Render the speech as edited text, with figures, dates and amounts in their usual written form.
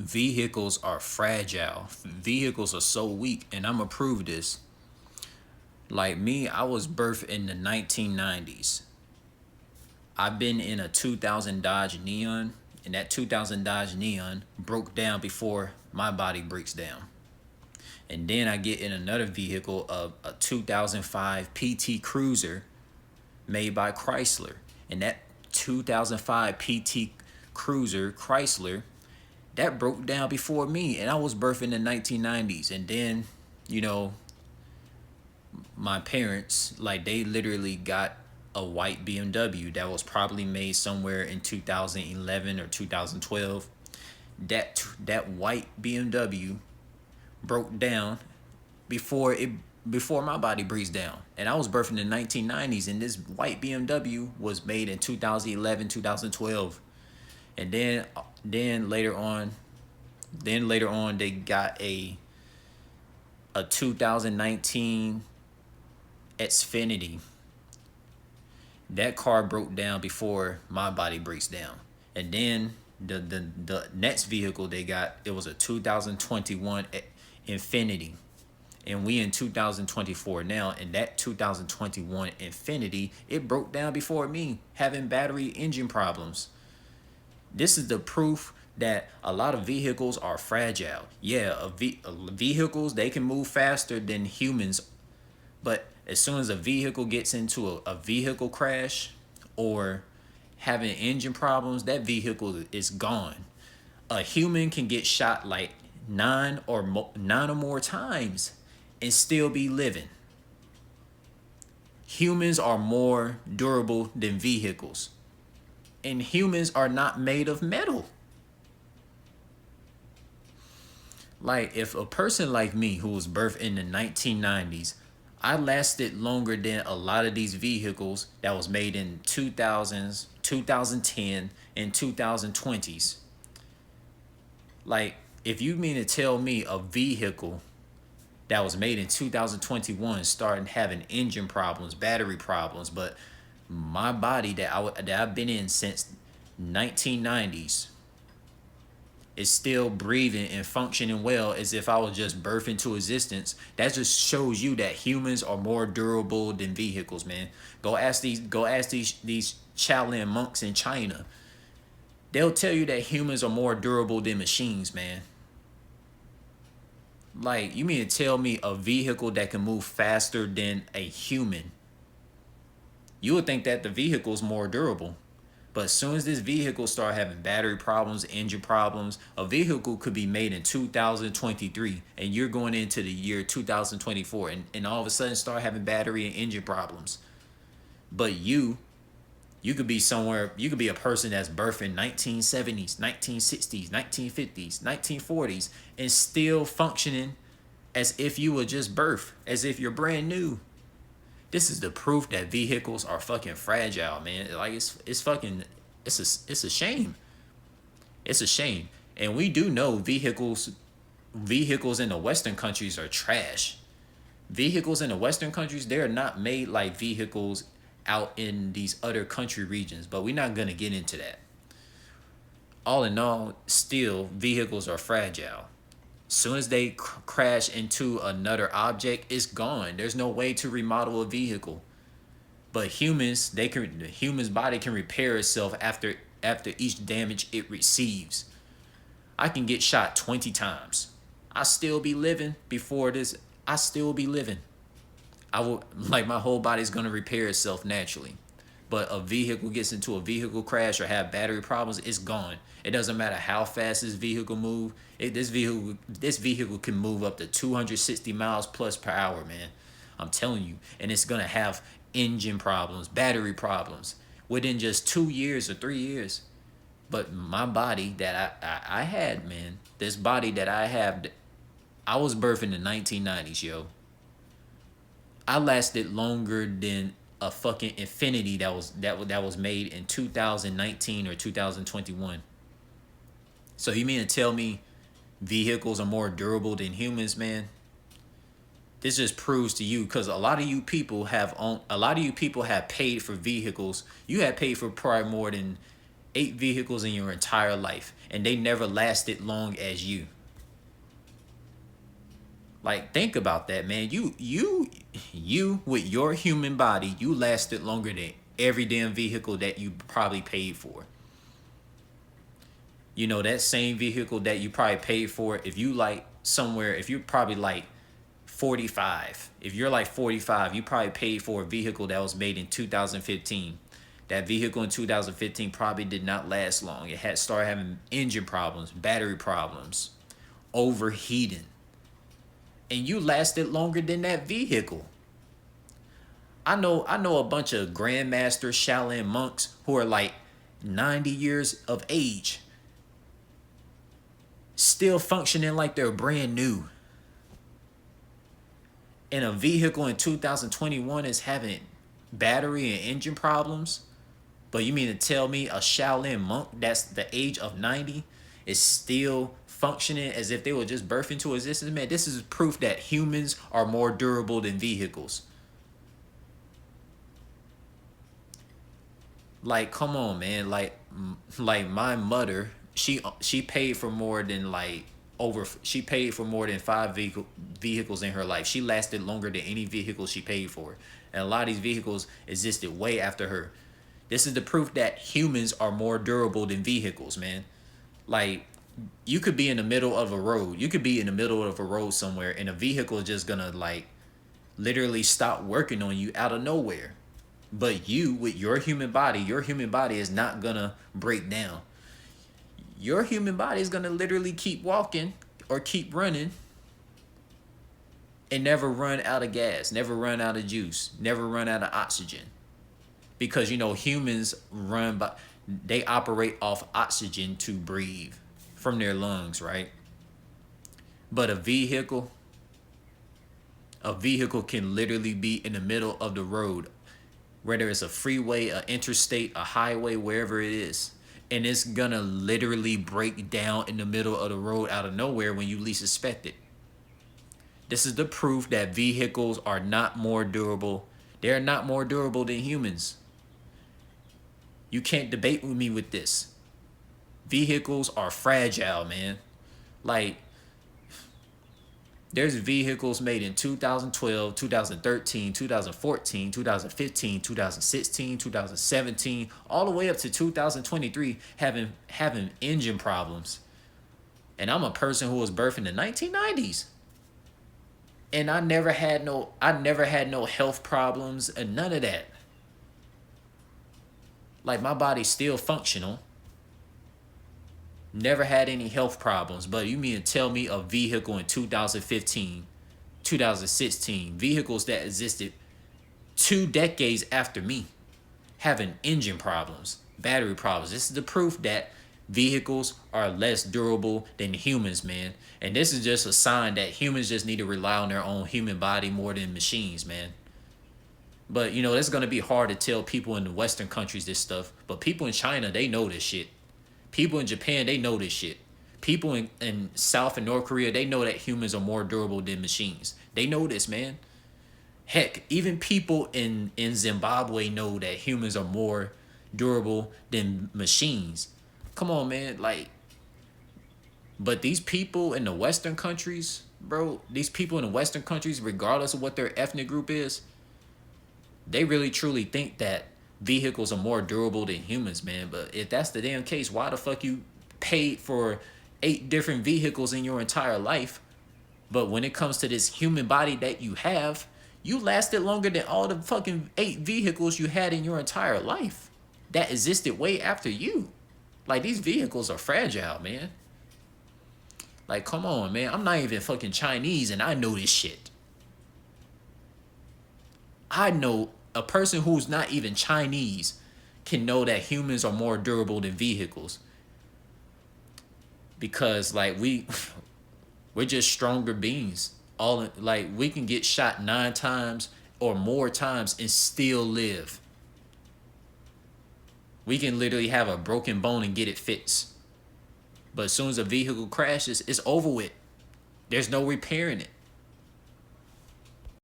Vehicles are fragile. Vehicles are so weak, and I'm gonna prove this. Like me, I was birthed in the 1990s. I've been in a 2000 Dodge Neon, and that 2000 Dodge Neon broke down before my body breaks down. And then I get in another vehicle of a 2005 PT Cruiser made by Chrysler. And that 2005 PT Cruiser Chrysler, that broke down before me, and I was birthed in the 1990s. And then, you know, my parents, like, they literally got a white BMW that was probably made somewhere in 2011 or 2012. That white BMW broke down before it before my body breaks down. And I was birthed in the 1990s, and this white BMW was made in 2011, 2012. And then later on they got a 2019 Xfinity. That car broke down before my body breaks down. And then the next vehicle they got, it was a 2021 Infinity. And we in 2024 now, and that 2021 Infinity, it broke down before me, having battery engine problems. This is the proof that a lot of vehicles are fragile. Yeah, vehicles, they can move faster than humans, but as soon as a vehicle gets into a vehicle crash or having engine problems, that vehicle is gone. A human can get shot like nine or more times and still be living. Humans are more durable than vehicles, and humans are not made of metal. Like, if a person like me who was birthed in the 1990s, I lasted longer than a lot of these vehicles that was made in 2000s, 2010, and 2020s. Like, if you mean to tell me a vehicle that was made in 2021 starting having engine problems, battery problems, but my body that I've been in since 1990s is still breathing and functioning well as if I was just birthed into existence, that just shows you that humans are more durable than vehicles, man. Go ask these Shaolin monks in China. They'll tell you that humans are more durable than machines, man. Like, you mean to tell me a vehicle that can move faster than a human? You would think that the vehicle is more durable. But as soon as this vehicle start having battery problems, engine problems, a vehicle could be made in 2023 and you're going into the year 2024, and all of a sudden start having battery and engine problems. But you could be somewhere, you could be a person that's birthed in 1970s, 1960s, 1950s, 1940s, and still functioning as if you were just birthed, as if you're brand new. This is the proof that vehicles are fucking fragile, man. Like, it's a shame. It's a shame. And we do know vehicles in the Western countries are trash. Vehicles in the Western countries, they're not made like vehicles out in these other country regions, but we're not gonna get into that. All in all, still, vehicles are fragile. Soon as they crash into another object, it's gone. There's no way to remodel a vehicle. But the human's body can repair itself after each damage it receives. I can get shot 20 times. I still be living before this. I still be living. I will, like, my whole body's gonna repair itself naturally. But a vehicle gets into a vehicle crash or have battery problems, it's gone. It doesn't matter how fast this vehicle move. This vehicle can move up to 260 miles plus per hour, man. I'm telling you, and it's gonna have engine problems, battery problems within just 2 years or 3 years. But my body that I had, man, this body that I have, I was birthed in the 1990s, yo. I lasted longer than a fucking Infinity that was made in 2019 or 2021. So you mean to tell me vehicles are more durable than humans, man? This just proves to you, because a lot of you people have paid for vehicles. You have paid for probably more than 8 vehicles in your entire life, and they never lasted long as you. Like, think about that, man. You with your human body, you lasted longer than every damn vehicle that you probably paid for. You know, that same vehicle that you probably paid for, if you like somewhere, if you're probably like 45, if you're like 45, you probably paid for a vehicle that was made in 2015. That vehicle in 2015 probably did not last long. It had started having engine problems, battery problems, overheating. And you lasted longer than that vehicle. I know a bunch of grandmaster Shaolin monks who are like 90 years of age, still functioning like they're brand new. And a vehicle in 2021 is having battery and engine problems. But you mean to tell me a Shaolin monk that's the age of 90 is still functioning as if they were just birthed into existence? Man, this is proof that humans are more durable than vehicles. Like, come on, man. Like my mother, she paid for more than she paid for more than vehicles in her life. She lasted longer than any vehicle she paid for. And a lot of these vehicles existed way after her. This is the proof that humans are more durable than vehicles, man. Like, you could be in the middle of a road. You could be in the middle of a road somewhere, and a vehicle is just gonna like literally stop working on you out of nowhere. But you, with your human body is not gonna break down. Your human body is gonna literally keep walking or keep running and never run out of gas, never run out of juice, never run out of oxygen. Because you know humans they operate off oxygen to breathe from their lungs, right? But a vehicle can literally be in the middle of the road, whether it's a freeway, a interstate, a highway, wherever it is, and it's gonna literally break down in the middle of the road out of nowhere when you least expect it. This is the proof that vehicles are not more durable. They're not more durable than humans. You can't debate with me with this. Vehicles are fragile, man. Like, there's vehicles made in 2012, 2013, 2014, 2015, 2016, 2017, all the way up to 2023 having engine problems. And I'm a person who was birthed in the 1990s. And I never had no health problems and none of that. Like, my body's still functional. Never had any health problems. But you mean to tell me a vehicle in 2015, 2016, vehicles that existed 2 decades after me, having engine problems, battery problems. This is the proof that vehicles are less durable than humans, man. And this is just a sign that humans just need to rely on their own human body more than machines, man. But you know, it's gonna be hard to tell people in the Western countries this stuff. But people in China, they know this shit. People in Japan, they know this shit. People in South and North Korea, they know that humans are more durable than machines. They know this, man. Heck, even people in Zimbabwe know that humans are more durable than machines. Come on, man. Like, but these people in the Western countries, bro, these people in the Western countries, regardless of what their ethnic group is, they really truly think that vehicles are more durable than humans, man. But if that's the damn case, why the fuck you paid for 8 different vehicles in your entire life? But when it comes to this human body that you have, you lasted longer than all the fucking 8 vehicles you had in your entire life that existed way after you. Like, these vehicles are fragile, man. Like, come on, man. I'm not even fucking Chinese and I know this shit. I know a person who's not even Chinese can know that humans are more durable than vehicles. Because like we're just stronger beings. Like, we can get shot 9 times or more times and still live. We can literally have a broken bone and get it fixed. But as soon as a vehicle crashes, it's over with. There's no repairing it.